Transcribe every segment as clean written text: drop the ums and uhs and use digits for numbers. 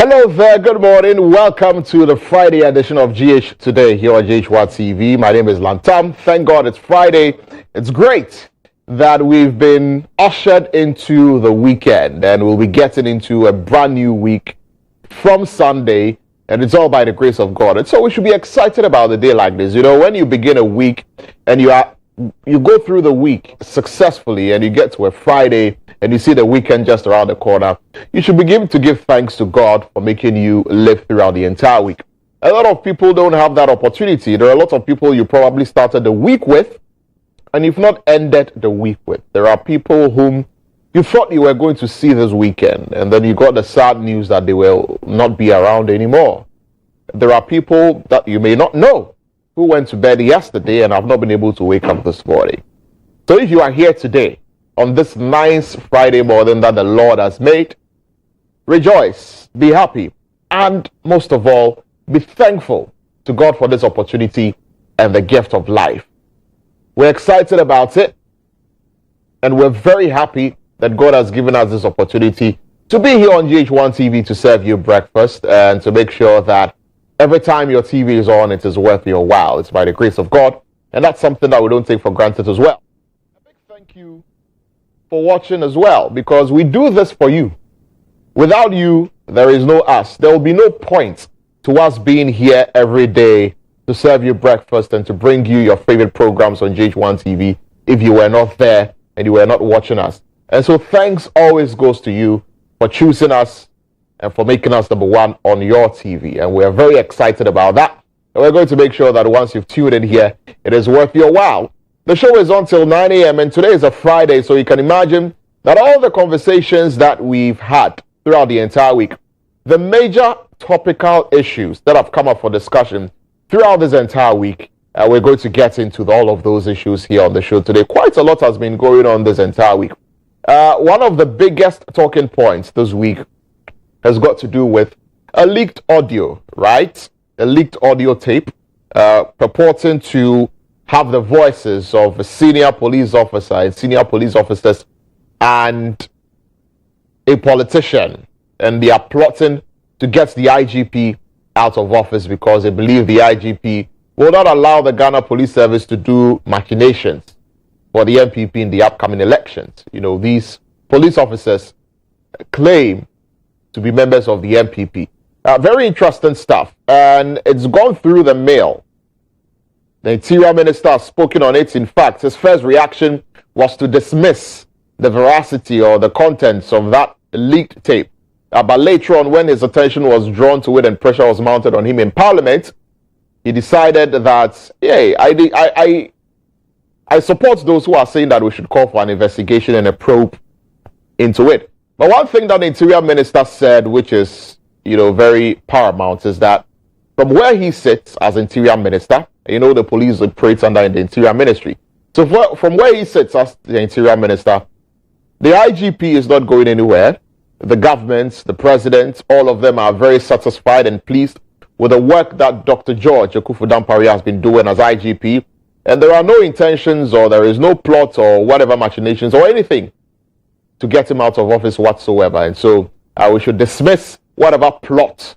Hello there, good morning. Welcome to the Friday edition of GH Today here on GHOne TV. My name is Lantam. Thank God it's Friday. It's great that we've been ushered into the weekend and we'll be getting into a brand new week from Sunday, and it's all by the grace of God. And so we should be excited about a day like this. You know, when you begin a week and you go through the week successfully and you get to a Friday and you see the weekend just around the corner, you should begin to give thanks to God for making you live throughout the entire week. A lot of people don't have that opportunity. There are a lot of people you probably started the week with and you've not ended the week with. There are people whom you thought you were going to see this weekend and then you got the sad news that they will not be around anymore. There are people that you may not know who went to bed yesterday and have not been able to wake up this morning. So if you are here today on this nice Friday morning that the Lord has made, rejoice, be happy, and most of all, be thankful to God for this opportunity and the gift of life. We're excited about it, and we're very happy that God has given us this opportunity to be here on GH1 TV to serve you breakfast and to make sure that every time your TV is on, it is worth your while. It's by the grace of God, and that's something that we don't take for granted as well. A big thank you for watching as well, because we do this for you. Without you, there is no us. There will be no point to us being here every day to serve you breakfast and to bring you your favorite programs on GH1 TV if you were not there and you were not watching us. And so thanks always goes to you for choosing us and for making us number one on your TV. And we're very excited about that. And we're going to make sure that once you've tuned in here, it is worth your while. The show is on till 9 a.m. and today is a Friday, so you can imagine that all the conversations that we've had throughout the entire week, the major topical issues that have come up for discussion throughout this entire week, we're going to get into all of those issues here on the show today. Quite a lot has been going on this entire week. One of the biggest talking points this week has got to do with a leaked audio, right? A leaked audio tape purporting to have the voices of a senior police officer and senior police officers and a politician, and they are plotting to get the IGP out of office because they believe the IGP will not allow the Ghana Police Service to do machinations for the MPP in the upcoming elections. You know, these police officers claim to be members of the MPP. Very interesting stuff, and it's gone through the mail. The Interior Minister has spoken on it. In fact, his first reaction was to dismiss the veracity or the contents of that leaked tape. But later on, when his attention was drawn to it and pressure was mounted on him in Parliament, he decided that, hey, I support those who are saying that we should call for an investigation and a probe into it. But one thing that the Interior Minister said, which is, very paramount, is that from where he sits as Interior Minister, the police operates under the Interior Ministry. So from where he sits as the Interior Minister, the IGP is not going anywhere. The government, the president, all of them are very satisfied and pleased with the work that Dr. George Akufu-Dampare has been doing as IGP. And there are no intentions or there is no plot or whatever machinations or anything to get him out of office whatsoever. And so we should dismiss whatever plot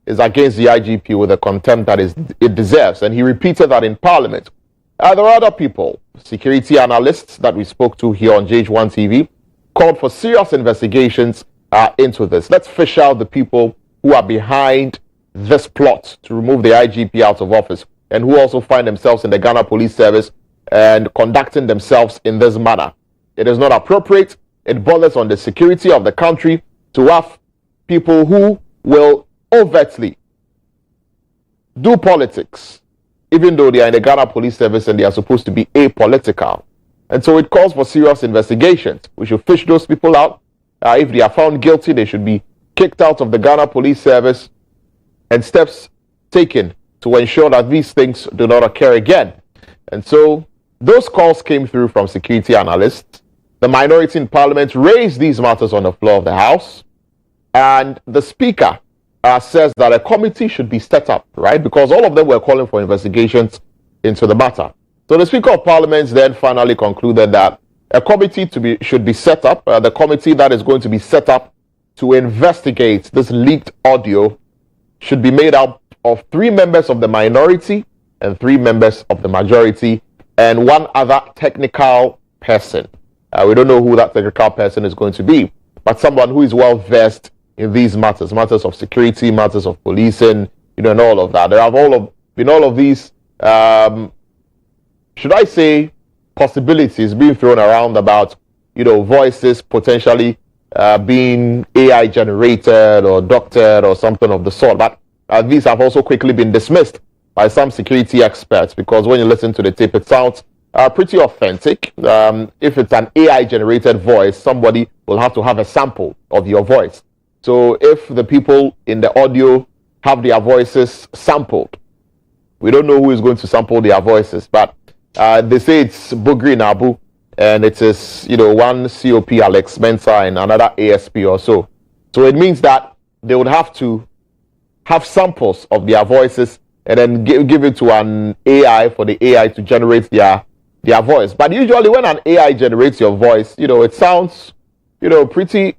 is against the IGP with the contempt that it deserves. And he repeated that in Parliament. There are other people, security analysts that we spoke to here on GH1 TV, called for serious investigations into this. Let's fish out the people who are behind this plot to remove the IGP out of office and who also find themselves in the Ghana Police Service and conducting themselves in this manner. It is not appropriate. It borders on the security of the country to have people who will overtly do politics, even though they are in the Ghana Police Service and they are supposed to be apolitical. And so it calls for serious investigations. We should fish those people out. If they are found guilty, they should be kicked out of the Ghana Police Service and steps taken to ensure that these things do not occur again. And so those calls came through from security analysts. The minority in Parliament raised these matters on the floor of the House. And the Speaker says that a committee should be set up, right? Because all of them were calling for investigations into the matter. So the Speaker of Parliament then finally concluded that a committee should be set up. The committee that is going to be set up to investigate this leaked audio should be made up of 3 members of the minority and 3 members of the majority and 1 other technical person. We don't know who that technical person is going to be, but someone who is well versed in these matters of security, matters of policing, and all of that. There have been all of these, should I say, possibilities being thrown around about, voices potentially being AI generated or doctored or something of the sort. But these have also quickly been dismissed by some security experts, because when you listen to the tape, it sounds pretty authentic. If it's an AI generated voice, somebody will have to have a sample of your voice. So if the people in the audio have their voices sampled, we don't know who is going to sample their voices, but they say it's Bugri Nabu, and it is, one COP Alex Mensa and another ASP or so. So it means that they would have to have samples of their voices and then give it to an AI for the AI to generate their voice. But usually when an AI generates your voice, it sounds, pretty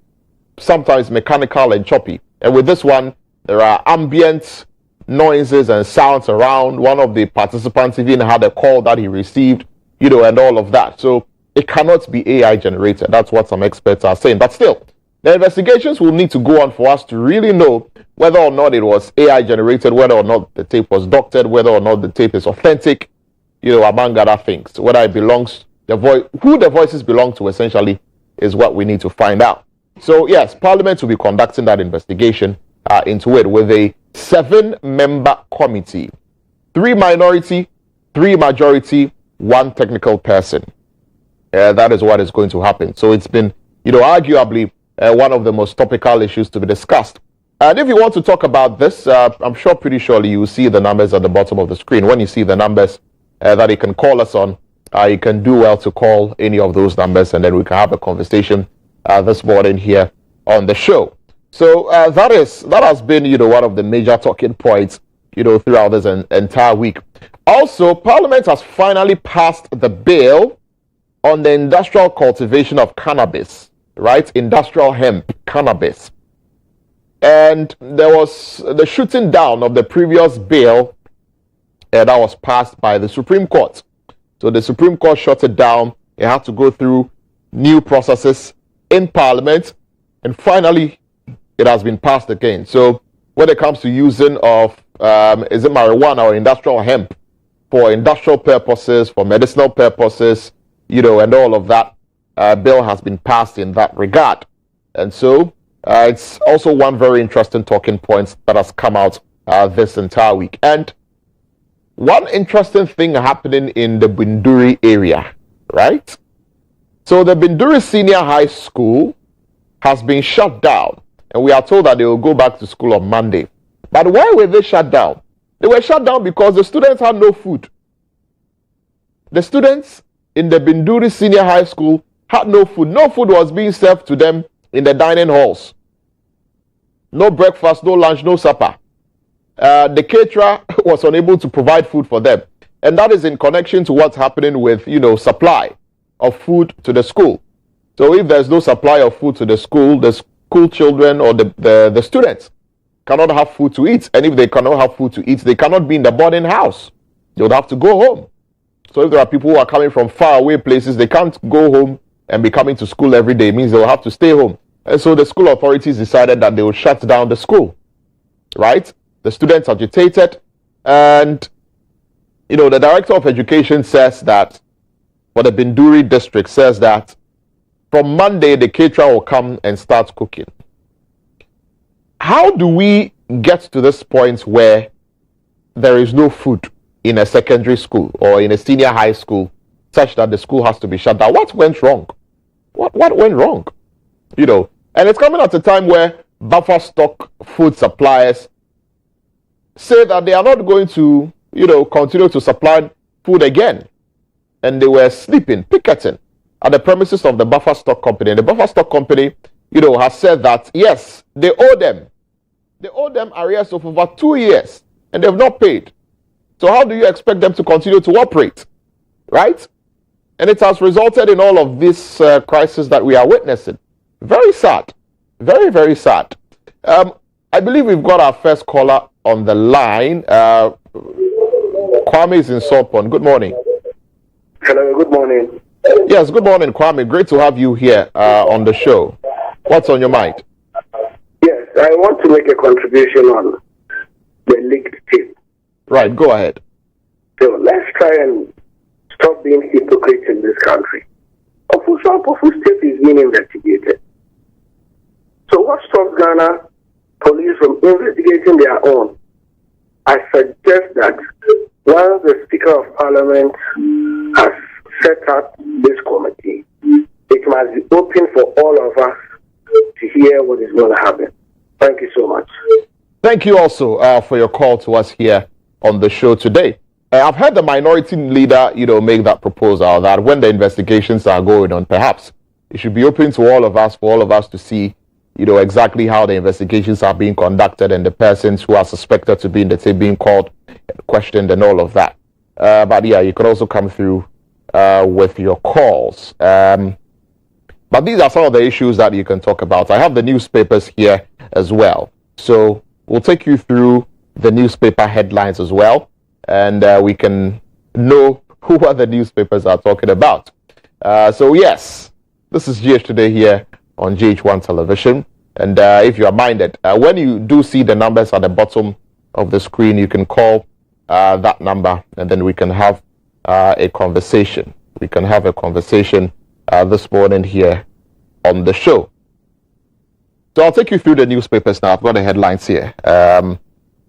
sometimes mechanical and choppy. And with this one, there are ambient noises and sounds around. One of the participants even had a call that he received, and all of that. So it cannot be AI generated. That's what some experts are saying. But still, the investigations will need to go on for us to really know whether or not it was AI generated, whether or not the tape was doctored, whether or not the tape is authentic, among other things. Whether it belongs, who the voices belong to essentially is what we need to find out. So yes, Parliament will be conducting that investigation into it with a 7-member committee, 3 minority, 3 majority, 1 technical person. That is what is going to happen. So it's been, arguably one of the most topical issues to be discussed. And if you want to talk about this, I'm sure pretty surely you will see the numbers at the bottom of the screen. When you see the numbers that you can call us on, you can do well to call any of those numbers, and then we can have a conversation this morning here on the show. So that has been, one of the major talking points, throughout this entire week. Also, Parliament has finally passed the bill on the industrial cultivation of cannabis, right? Industrial hemp cannabis. And there was the shooting down of the previous bill that was passed by the Supreme Court. So the Supreme Court shut it down. It had to go through new processes in Parliament, and finally it has been passed again. So when it comes to using of is it marijuana or industrial hemp for industrial purposes, for medicinal purposes, and all of that, bill has been passed in that regard. And so it's also one very interesting talking point that has come out this entire week. And one interesting thing happening in the Binduri area, right? So the Binduri Senior High School has been shut down, and we are told that they will go back to school on Monday. But why were they shut down? They were shut down because the students had no food. The students in the Binduri Senior High School had no food. No food was being served to them in the dining halls. No breakfast, no lunch, no supper. The caterer was unable to provide food for them. And that is in connection to what's happening with, supply of food to the school. So if there's no supply of food to the school children or the students cannot have food to eat. And if they cannot have food to eat, they cannot be in the boarding house. They would have to go home. So if there are people who are coming from far away places, they can't go home and be coming to school every day. It means they'll have to stay home. And so the school authorities decided that they will shut down the school, right? The students agitated, and the director of education says that, for the Binduri district, says that from Monday the caterer will come and start cooking. How do we get to this point where there is no food in a secondary school or in a senior high school such that the school has to be shut down? What went wrong? What went wrong? And it's coming at a time where buffer stock food suppliers say that they are not going to, continue to supply food again. And they were picketing at the premises of the buffer stock company. And the buffer stock company, has said that, yes, they owe them arrears of over 2 years, and they've not paid. So how do you expect them to continue to operate, right? And it has resulted in all of this crisis that we are witnessing. Very sad. Very, very sad. I believe we've got our first caller on the line. Kwame is in Sopon. Good morning. Hello, good morning. Yes, good morning, Kwame. Great to have you here on the show. What's on your mind? Yes, I want to make a contribution on the leaked tape. Right, go ahead. So let's try and stop being hypocrites in this country. Official tape is being investigated. So what stops Ghana police from investigating their own? I suggest that while the Speaker of Parliament has set up this committee, it must be open for all of us to hear what is going to happen. Thank you so much. Thank you also for your call to us here on the show today. I've heard the minority leader, make that proposal that when the investigations are going on, perhaps it should be open to all of us, for all of us to see, exactly how the investigations are being conducted and the persons who are suspected to be in the tape being called, questioned, and all of that. But yeah, you could also come through with your calls. But these are some of the issues that you can talk about. I have the newspapers here as well. So we'll take you through the newspaper headlines as well. And we can know who other newspapers are talking about. So yes, this is GHToday here on GHOne television. And if you are minded, when you do see the numbers at the bottom of the screen, you can call that number and then we can have a conversation. We can have a conversation this morning here on the show. So I'll take you through the newspapers now. I've got the headlines here.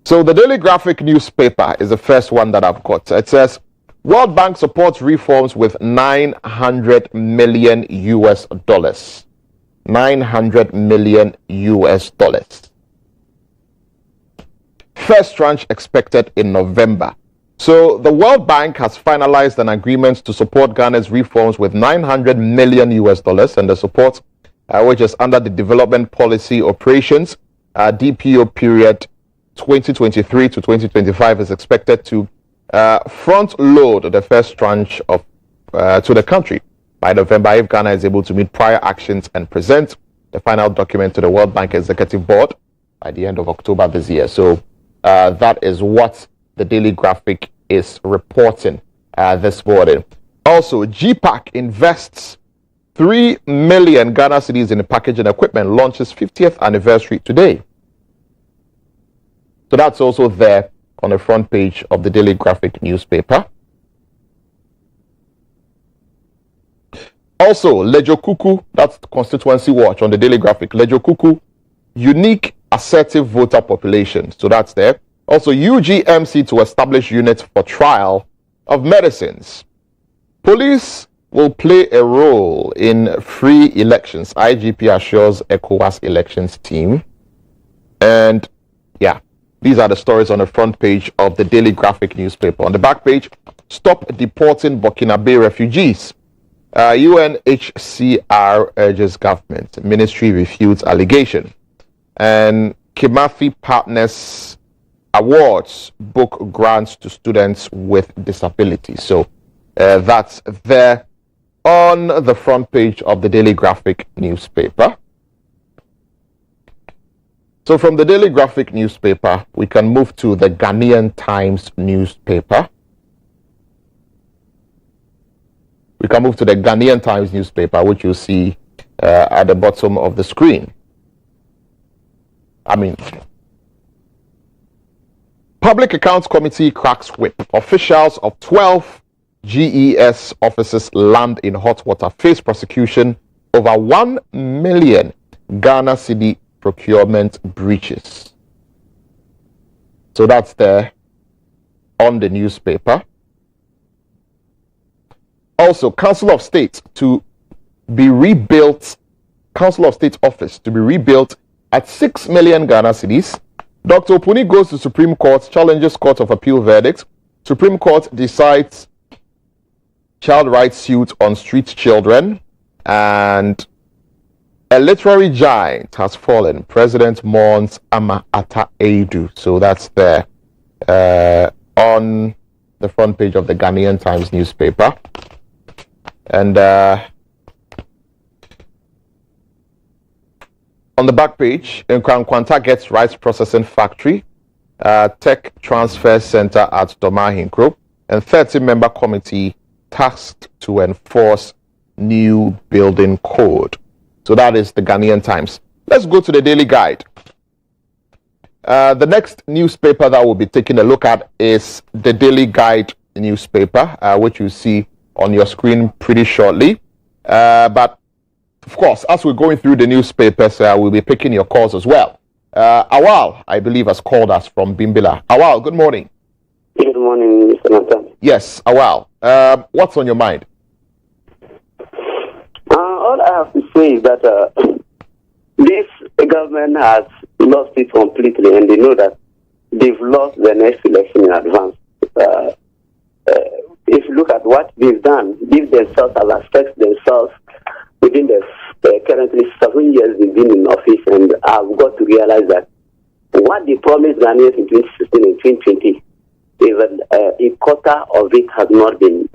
So the Daily Graphic newspaper is the first one that I've got. It says, World Bank supports reforms with $900 million US. $900 million US. First tranche expected in November. So the World Bank has finalized an agreement to support Ghana's reforms with $900 million US, and the support, which is under the Development Policy Operations DPO period 2023 to 2025, is expected to front load the first tranche of to the country by November if Ghana is able to meet prior actions and present the final document to the World Bank Executive Board by the end of October this year. So that is what the Daily Graphic is reporting this morning. Also, GPAC invests 3 million Ghana cedis in packaging equipment, launches 50th anniversary today. So that's also there on the front page of the Daily Graphic newspaper. Also, Lejo Kuku, that's Constituency Watch on the Daily Graphic. Lejo Kuku, unique assertive voter population. So that's there. Also, UGMC to establish units for trial of medicines. Police will play a role in free elections. IGP assures ECOWAS elections team. And yeah, these are the stories on the front page of the Daily Graphic newspaper. On the back page, stop deporting Burkinabe refugees. UNHCR urges government. Ministry refutes allegation. And Kimathi Partners awards book grants to students with disabilities. So that's there on the front page of the Daily Graphic newspaper. So from the Daily Graphic newspaper, we can move to the Ghanaian Times newspaper. We can move to the Ghanaian Times newspaper, which you'll see at the bottom of the screen. Public Accounts Committee cracks whip. Officials of 12 GES offices land in hot water, face prosecution over 1 million Ghana cedi procurement breaches. So that's there on the newspaper. Also, Council of State to be rebuilt, Council of State office to be rebuilt at 6 million Ghana cedis. Dr. Opuni goes to Supreme Court, challenges Court of Appeal verdict. Supreme Court decides child rights suit on street children. And a literary giant has fallen. President mourns Ama Ata Edu. So that's there on the front page of the Ghanaian Times newspaper. And on on the back page, Nkwanta gets rice processing factory, tech transfer center at Domahin Group, and 30-member committee tasked to enforce new building code. So that is the Ghanaian Times. Let's go to the Daily Guide. The next newspaper that we'll be taking a look at is the Daily Guide newspaper, which you see on your screen pretty shortly. But of course, as we're going through the newspapers, we'll be picking your calls as well. Awal, I believe, has called us from Bimbilla. Awal, good morning. Good morning, Mr. Nathan. Yes, Awal. What's on your mind? All I have to say is that this government has lost it completely, and they know that they've lost the next election in advance. If you look at what they've done, these themselves have affected themselves within the currently 7 years they've been in office, and I've got to realize that what they promised Ghanaians in 2016 and 2020, even a quarter of it has not been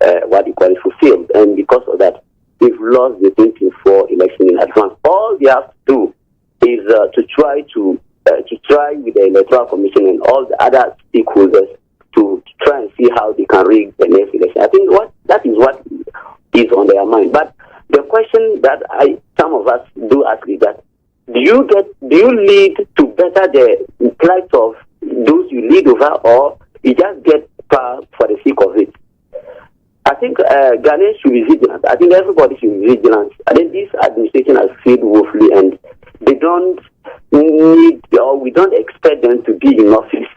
fulfilled, and because of that, we've lost the 2024 election in advance. All they have to do is to try with the Electoral Commission and all the other stakeholders to try and see how they can rig the next election. I think that is what is on their mind. But the question that some of us do ask is that do you lead to better the plight of those you lead over, or you just get power for the sake of it? I think Ghanaians should be vigilant. I think everybody should be vigilant. I think this administration has failed woefully, and they don't need, or we don't expect them to be in office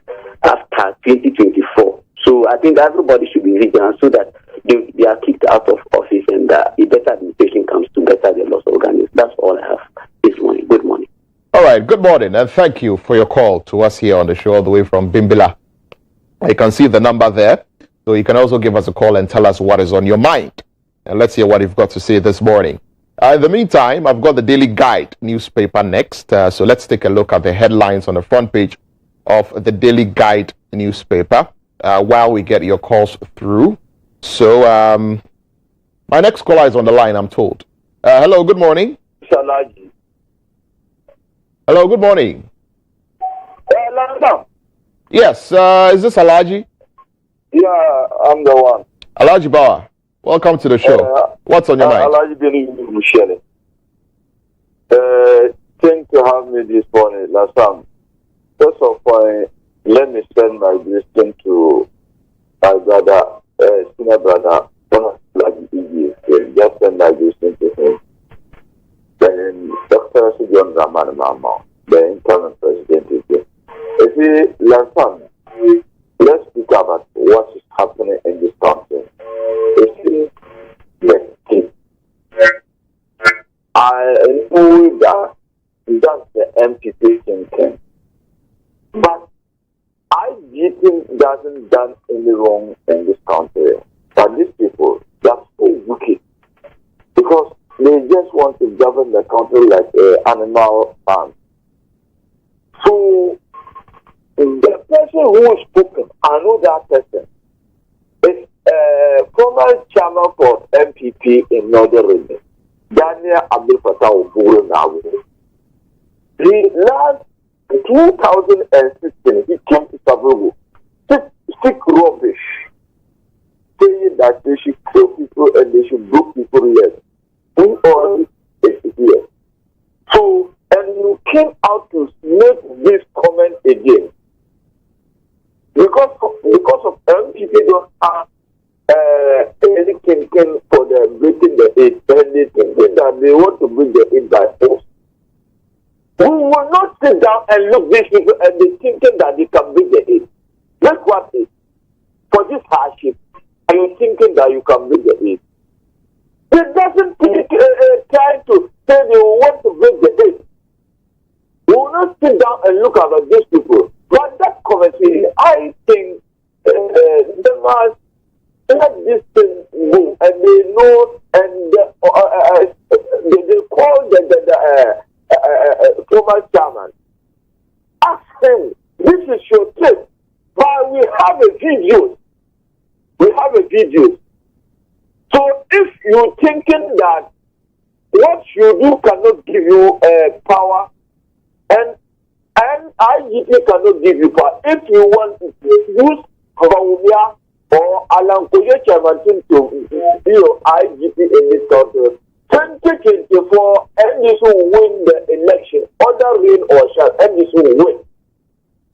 after 2024. So I think everybody should be vigilant so that they are kicked out of office, and a better administration comes to better the loss of Ghanaians. That's all I have this morning. Good morning. All right, good morning, and thank you for your call to us here on the show all the way from Bimbilla. You can see the number there. So you can also give us a call and tell us what is on your mind. And let's hear what you've got to say this morning. In the meantime, I've got the Daily Guide newspaper next. So let's take a look at the headlines on the front page of the Daily Guide newspaper while we get your calls through. So my next caller is on the line, I'm told. Hello, good morning. Salaji. Hello, good morning. Landam. Yes, is this Alaji? Yeah, I'm the one. Alaji Bawa, welcome to the show. What's on your mind? Alaji Beni Michelle. Thank to have me this morning, last time. First of all, let me send my greeting to my brother, senior brother, just send my greeting to him. Then Dr. John Raman Mama, the interim president, is here. You see, last time, let's speak about what is happening in this country. You see, I know that that's the MPP thinking. But IGP doesn't done any wrong in this country. But these people, they're so wicked. Because they just want to govern the country like an animal farm. So, the person who is spoken, I know that person, is former chairman for MPP in Northern Region, Daniel Abdul Fattah Oburu Nawu. He last 2016, he came to Savogo, sick rubbish, saying that they should kill people and they should break people legs. We all is here. So, and you came out to make this comment again. Because of MPP don't have any thinking for the breaking the aid, and they thinking that they want to bring the aid by force. We will not sit down and look these people and they thinking that they can bring the aid. Look what is for this hardship. Are you thinking that you can bring the aid? It doesn't try to say they want to bring the aid. We will not sit down and look at these people. But that committee, I think they must let this thing go, and they know, and they call the former chairman. Ask him, this is your trip, but we have a video. So if you're thinking that what you do cannot give you power And IGP cannot give you power. If you want to use Kawumia or Alan Koye Chairman to be your IGP in this country, 2024, NDC will win the election. Other rain or shine, NDC will win.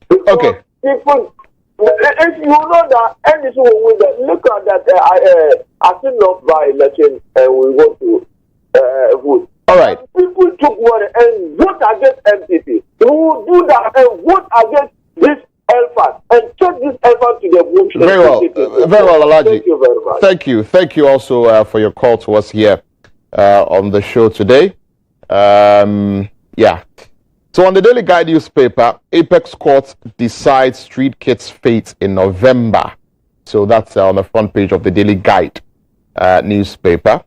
Because Okay. People, if you know that NDC will win, look at that. I think not by election, and we want to vote. All right. And people took money and vote against MPP. Who will do that and vote against this elephant and take this elephant to the bush. Very well. Very well, Alaji. Thank you very much. Thank you. Thank you also for your call to us here on the show today. Yeah. So on the Daily Guide newspaper, Apex Court decides street kids' fate in November. So that's on the front page of the Daily Guide newspaper.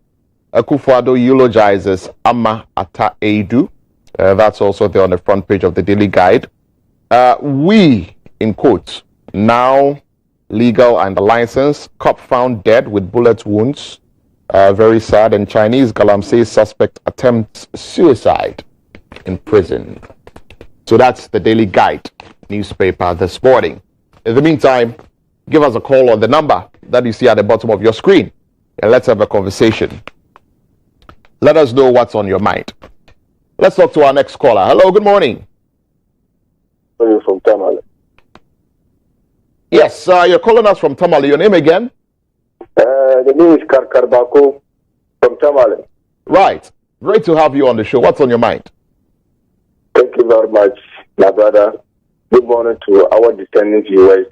Akufo-Addo eulogizes Ama Ata Edu. That's also there on the front page of the Daily Guide. We, in quotes, now legal and licensed. Cop found dead with bullet wounds. Very sad. And Chinese Galamsey suspect attempts suicide in prison. So that's the Daily Guide newspaper this morning. In the meantime, give us a call on the number that you see at the bottom of your screen and let's have a conversation. Let us know what's on your mind. Let's talk to our next caller. Hello, good morning. From Tamale. Yes, you're calling us from Tamale. Your name again? The name is Karbako from Tamale. Right. Great to have you on the show. What's on your mind? Thank you very much, my brother. Good morning to our discerning viewers,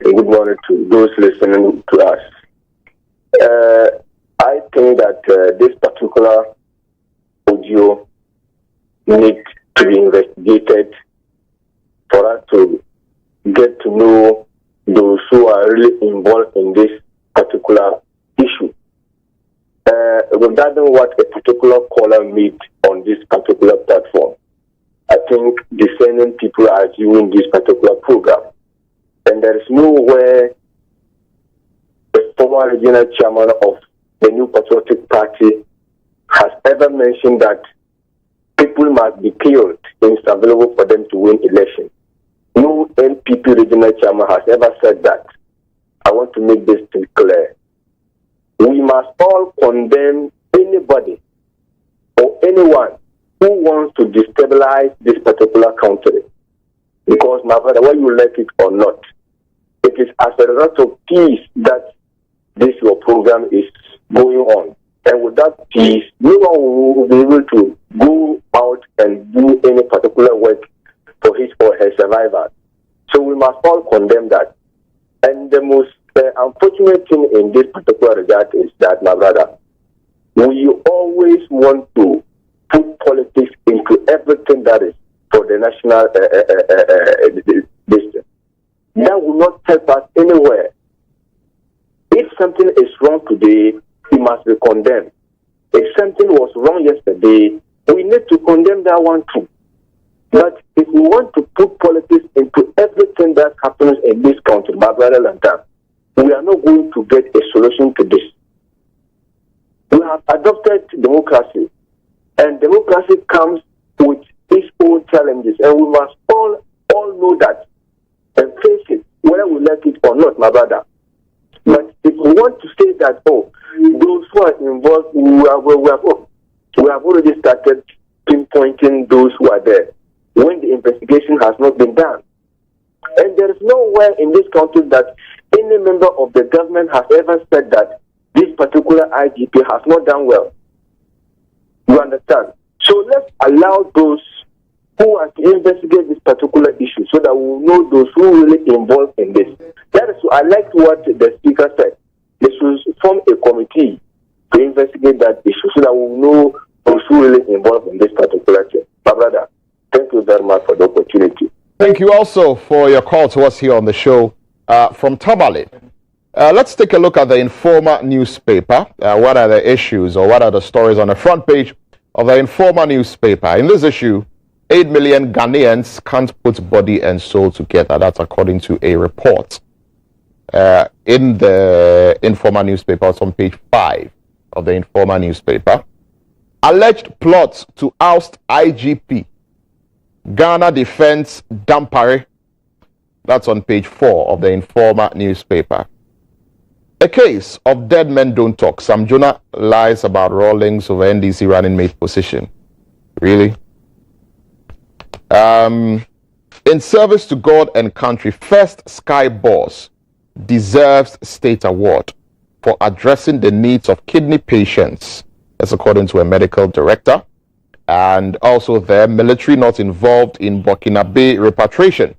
and good morning to those listening to us. I think that this particular audio needs to be investigated for us to get to know those who are really involved in this particular issue. Regarding what a particular caller made on this particular platform, I think discerning people are viewing this particular program. And there is nowhere the former regional chairman of the New Patriotic Party has ever mentioned that people must be killed and it's available for them to win election. No NPP regional chairman has ever said that. I want to make this thing clear. We must all condemn anybody or anyone who wants to destabilize this particular country. Because, my brother, whether you like it or not, it is as a result of peace that this your program is going on. And with that peace, no one will be able to go out and do any particular work for his or her survival. So we must all condemn that. And the most unfortunate thing in this particular regard is that, my brother, we always want to put politics into everything that is for the national distance. That will not help us anywhere. If something is wrong today, it must be condemned. If something was wrong yesterday, we need to condemn that one too. But if we want to put politics into everything that happens in this country, my brother Lantan, we are not going to get a solution to this. We have adopted democracy, and democracy comes with its own challenges, and we must all know that and face it, whether we like it or not, my brother. But if we want to say that, those who are involved, we have already started pinpointing those who are there when the investigation has not been done. And there is nowhere in this country that any member of the government has ever said that this particular IGP has not done well. You understand? So let's allow those who are to investigate this particular issue so that we will know those who are really involved in this. That is, I liked what the speaker said. They should form a committee to investigate that issue so that we will know those who are really involved in this particular thing. My brother, thank you very much for the opportunity. Thank you also for your call to us here on the show from Tamale. Let's take a look at the Informer newspaper. What are the issues or what are the stories on the front page of the Informer newspaper? In this issue, 8 million Ghanaians can't put body and soul together. That's according to a report in the Informer newspaper. It's on page 5 of the Informer newspaper. Alleged plots to oust IGP Ghana defends Dampare. That's on page 4 of the Informer newspaper. A case of dead men don't talk. Sam Jonah lies about Rawlings over NDC running mate position. Really? In service to God and country, First Sky Boss deserves state award for addressing the needs of kidney patients. That's according to a medical director. And also the military not involved in Burkinabe repatriation.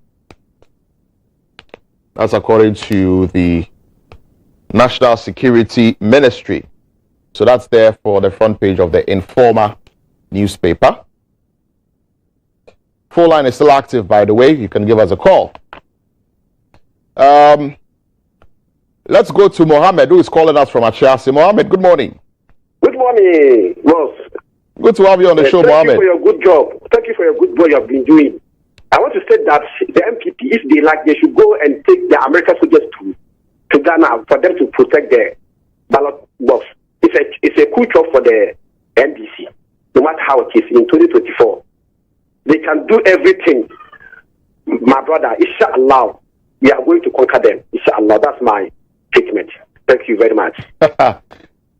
That's according to the National Security Ministry. So that's there for the front page of the Informer newspaper. Phone line is still active, by the way. You can give us a call. Let's go to Mohammed, who is calling us from Achiasi. Mohammed, good morning. Good morning, boss. Good to have you on the show, Mohammed. Thank you for your good job. Thank you for your good work you have been doing. I want to say that the MPP, if they like, they should go and take the American soldiers to Ghana for them to protect the ballot box. It's a cool job for the NDC, no matter how it is in 2024. They can do everything. My brother, inshallah, we are going to conquer them. Inshallah, that's my statement. Thank you very much.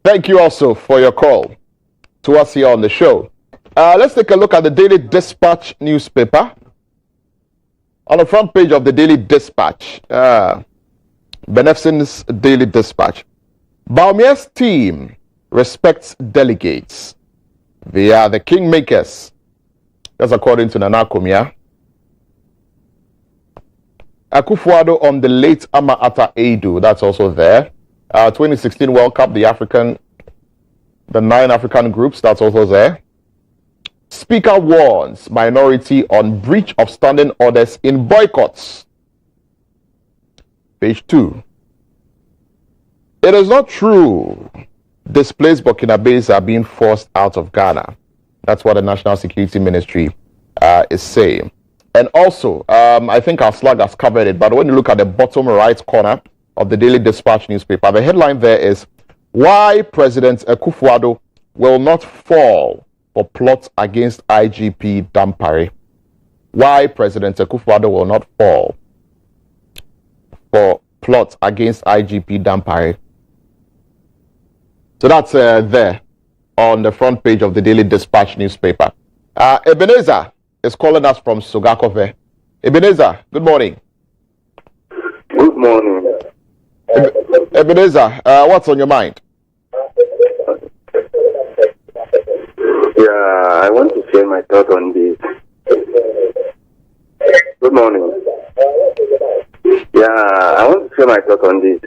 Thank you also for your call to us here on the show. Let's take a look at the Daily Dispatch newspaper. On the front page of the Daily Dispatch, Benefsin's Daily Dispatch, Baumia's team respects delegates. They are the kingmakers. That's according to Nana Komia. Akufo-Addo on the late Ama Ata Edu. That's also there. 2016 World Cup, the 9 African groups. That's also there. Speaker warns minority on breach of standing orders in boycotts. Page 2. It is not true displaced Burkinabes are being forced out of Ghana. That's what the National Security Ministry is saying. And also, I think our slug has covered it, but when you look at the bottom right corner of the Daily Dispatch newspaper, the headline there is, why President Akufo-Addo will not fall for plots against IGP Dampare. Why President Akufo-Addo will not fall for plots against IGP Dampare. So that's there on the front page of the Daily Dispatch newspaper. Ebenezer is calling us from Sogakove. Ebenezer, good morning. Good morning. Ebenezer, what's on your mind? Yeah, I want to share my thought on this. Good morning. Yeah, I want to share my thought on this.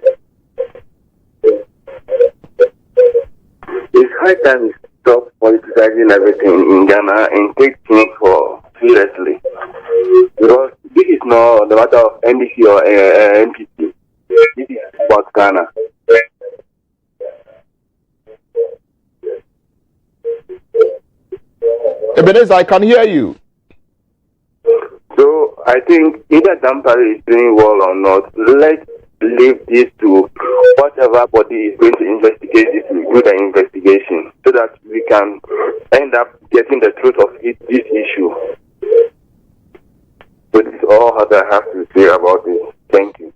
It's high time we stop politicizing everything in Ghana and take things for seriously. Because this is not the matter of NDC or NPP. This is about Ghana. Ebenezer, I can hear you. So I think either Dampare is doing well or not, let's leave this to whatever body is going to investigate this, do the investigation, so that we can end up getting the truth of this issue. So this is all that I have to say about this. Thank you.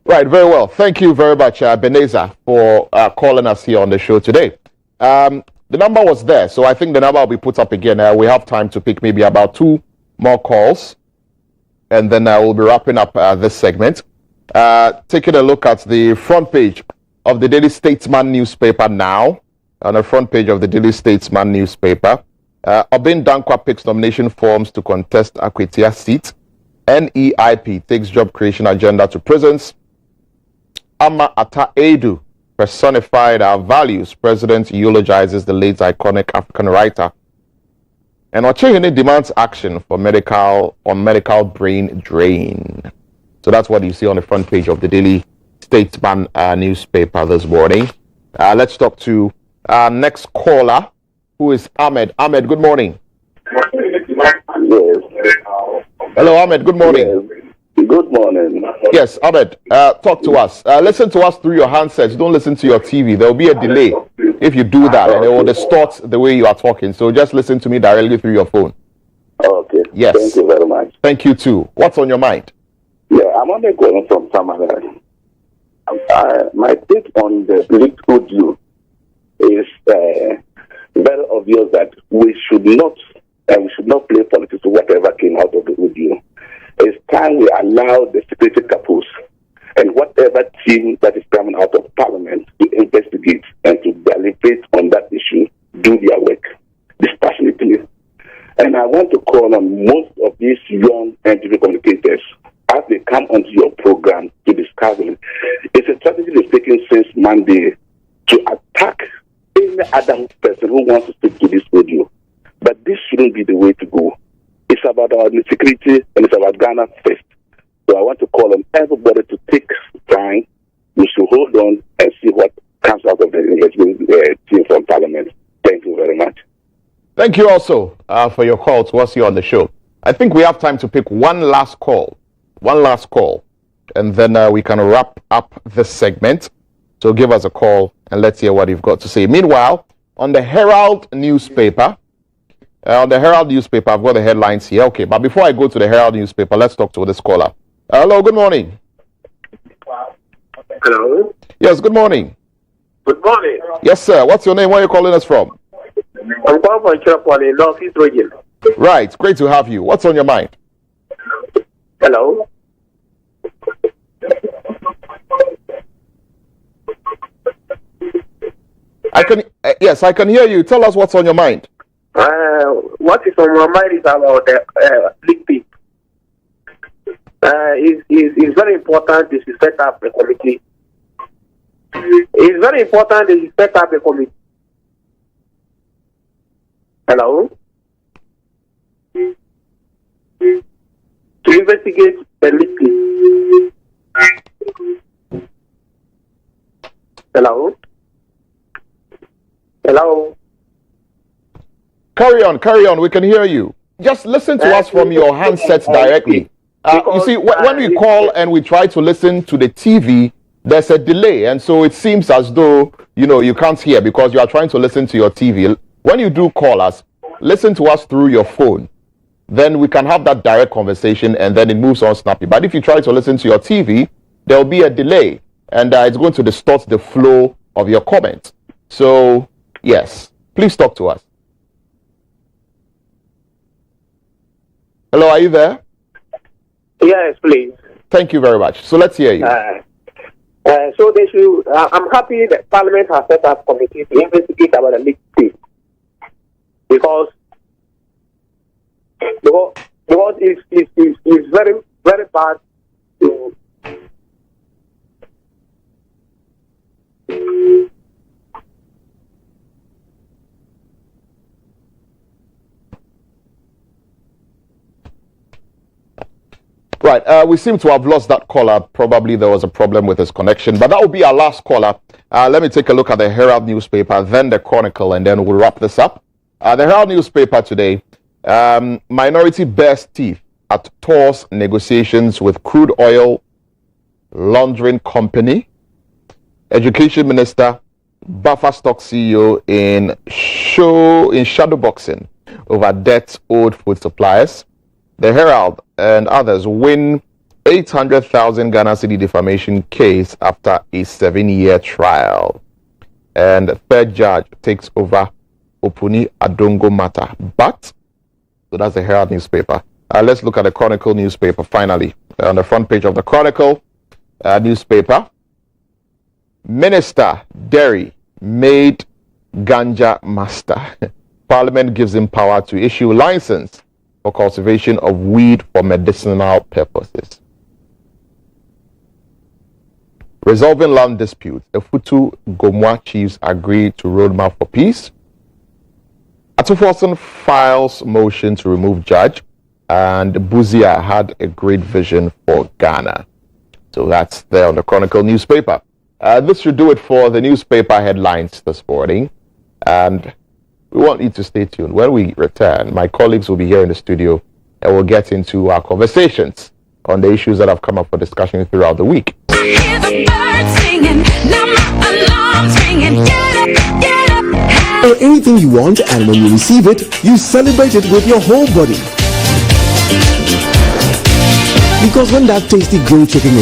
Right, very well. Thank you very much, Ebenezer, for calling us here on the show today. The number was there, so I think the number will be put up again. We have time to pick maybe about 2 more calls, and then we'll be wrapping up this segment. Taking a look at the front page of the Daily Statesman newspaper now. On the front page of the Daily Statesman newspaper, Obin Dankwa picks nomination forms to contest Akwetia seat. NEIP takes job creation agenda to prisons. Ama Ata Edu personified our values. President eulogizes the late iconic African writer. And Ochehene demands action for medical brain drain. So that's what you see on the front page of the Daily Statesman newspaper this morning. Let's talk to our next caller, who is Ahmed. Ahmed, good morning. Yes. Hello, Ahmed. Good morning. Yes. Good morning. Yes, Ahmed, talk to us. Listen to us through your handsets. Don't listen to your TV. There will be a delay if you do that, and it will distort the way you are talking. So just listen to me directly through your phone. Okay. Yes. Thank you very much. Thank you too. What's on your mind? Yeah, I'm on the going from Tamale. My take on the leaked audio is very obvious that we should not play politics with whatever came out of the audio. It's time we allow the security couples and whatever team that is coming out of Parliament to investigate and to deliberate on that issue, do their work dispassionately. And I want to call on most of these young NTV communicators as they come onto your program to discuss it. It's a strategy they've taken since Monday to attack any other person who wants to speak to this audio. But this shouldn't be the way to go. It's about our security and it's about Ghana first. So I want to call on everybody to take time. We should hold on and see what comes out of the investment team from Parliament. Thank you very much. Thank you also for your call to us here on the show. I think we have time to pick one last call, and then we can wrap up this segment. So give us a call and let's hear what you've got to say. Meanwhile, on the Herald newspaper, I've got the headlines here. Okay, but before I go to the Herald newspaper, let's talk to this caller. Hello, good morning. Hello? Yes, good morning. Good morning. Yes, sir. What's your name? Where are you calling us from? I'm calling from Chirapon in North East region. Right, great to have you. What's on your mind? Hello? Yes, I can hear you. Tell us what's on your mind. What is on my mind is about the league team. It's very important that you set up a committee. It's very important that you set up a committee. Hello? To investigate the league team. Hello? Hello? Carry on. We can hear you. Just listen to us from your handsets directly. You see, when we call and we try to listen to the TV, there's a delay. And so it seems as though, you can't hear because you are trying to listen to your TV. When you do call us, listen to us through your phone. Then we can have that direct conversation and then it moves on snappy. But if you try to listen to your TV, there will be a delay. And it's going to distort the flow of your comments. So, yes, please talk to us. Hello, are you there? Yes, please. Thank you very much. So let's hear you. So they should. I'm happy that Parliament has set up a committee to investigate about the league team because it's very very bad to. Right, we seem to have lost that caller. Probably there was a problem with his connection, but that will be our last caller. Let me take a look at the Herald newspaper, then the Chronicle, and then we'll wrap this up. The Herald newspaper today, minority bears teeth at TOR's negotiations with crude oil laundering company. Education Minister, Buffer Stock CEO in shadowboxing over debts owed food suppliers. The Herald and others win 800,000 Ghana cedi defamation case after a 7-year trial. And the third judge takes over Opuni Adongo matter. But, so that's the Herald newspaper. Let's look at the Chronicle newspaper finally. On the front page of the Chronicle newspaper, Minister Derry made ganja master. Parliament gives him power to issue license for cultivation of weed for medicinal purposes. Resolving land disputes. Efutu Gomwa chiefs agree to roadmap for peace. Atuforson files motion to remove judge. And Buzia had a great vision for Ghana. So that's there on the Chronicle newspaper. This should do it for the newspaper headlines this morning. And we want you to stay tuned. When we return, my colleagues will be here in the studio and we'll get into our conversations on the issues that have come up for discussion throughout the week. Hear the birds singing, now my alarm's ringing. Get up, Or anything you want, and when you receive it, you celebrate it with your whole body. Because when that tasty grilled chicken is